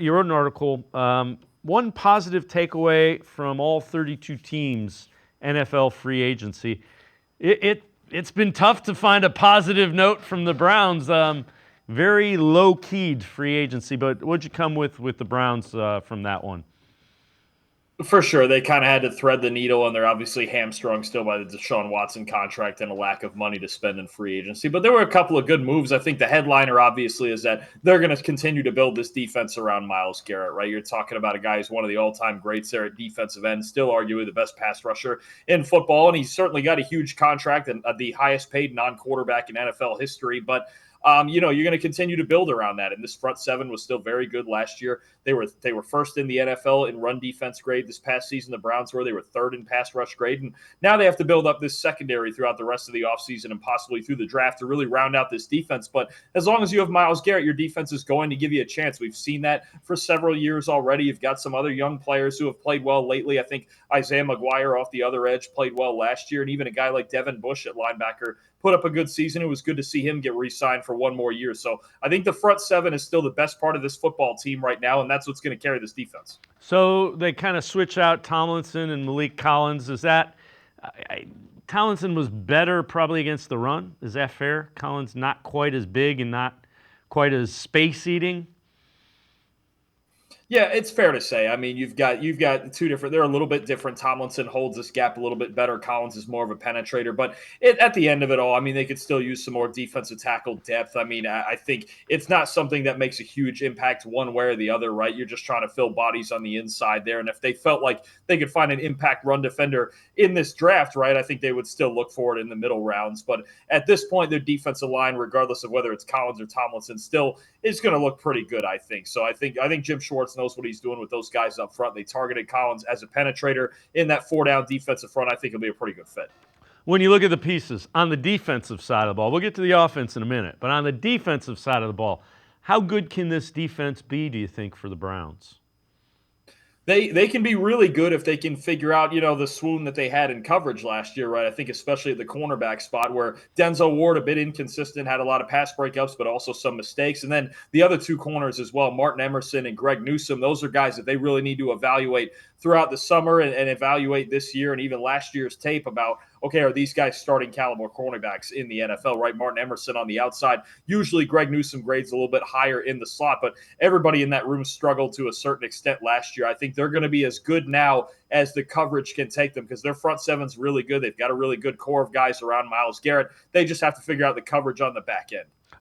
you wrote an article. One positive takeaway from all 32 teams NFL free agency. It's been tough to find a positive note from the Browns. Very low-keyed free agency, but what'd you come with the Browns from that one? For sure, they kind of had to thread the needle, and they're obviously hamstrung still by the Deshaun Watson contract and a lack of money to spend in free agency. But there were a couple of good moves. I think the headliner, obviously, is that they're going to continue to build this defense around Myles Garrett, right? You're talking about a guy who's one of the all-time greats there at defensive end, still arguably the best pass rusher in football, and he's certainly got a huge contract and the highest paid non-quarterback in NFL history. But you're going to continue to build around that. And this front seven was still very good last year. They were first in the NFL in run defense grade this past season. The Browns were. They were third in pass rush grade. And now they have to build up this secondary throughout the rest of the offseason and possibly through the draft to really round out this defense. But as long as you have Myles Garrett, your defense is going to give you a chance. We've seen that for several years already. You've got some other young players who have played well lately. I think Isaiah McGuire off the other edge played well last year. And even a guy like Devin Bush at linebacker put up a good season. It was good to see him get re-signed for one more year. So I think the front seven is still the best part of this football team right now, and that's what's going to carry this defense. So they kind of switch out Tomlinson and Malik Collins. Is that Tomlinson was better probably against the run? Is that fair? Collins not quite as big and not quite as space-eating? Yeah, it's fair to say. I mean, you've got two different. They're a little bit different. Tomlinson holds this gap a little bit better. Collins is more of a penetrator, but at the end of it all, I mean, they could still use some more defensive tackle depth. I mean, I think it's not something that makes a huge impact one way or the other, right? You're just trying to fill bodies on the inside there, and if they felt like they could find an impact run defender in this draft, right, I think they would still look for it in the middle rounds. But at this point, their defensive line, regardless of whether it's Collins or Tomlinson, still is going to look pretty good. I think so. I think Jim Schwartz knows what he's doing with those guys up front. They targeted Collins as a penetrator in that four-down defensive front. I think it'll be a pretty good fit. When you look at the pieces on the defensive side of the ball, we'll get to the offense in a minute, but on the defensive side of the ball, how good can this defense be, do you think, for the Browns? They can be really good if they can figure out, the swoon that they had in coverage last year, right? I think especially at the cornerback spot where Denzel Ward, a bit inconsistent, had a lot of pass breakups, but also some mistakes. And then the other two corners as well, Martin Emerson and Greg Newsome, those are guys that they really need to evaluate throughout the summer and evaluate this year and even last year's tape about, okay, are these guys starting caliber cornerbacks in the NFL, right? Martin Emerson on the outside. Usually Greg Newsome grades a little bit higher in the slot, but everybody in that room struggled to a certain extent last year. I think they're going to be as good now as the coverage can take them because their front seven's really good. They've got a really good core of guys around Myles Garrett. They just have to figure out the coverage on the back end.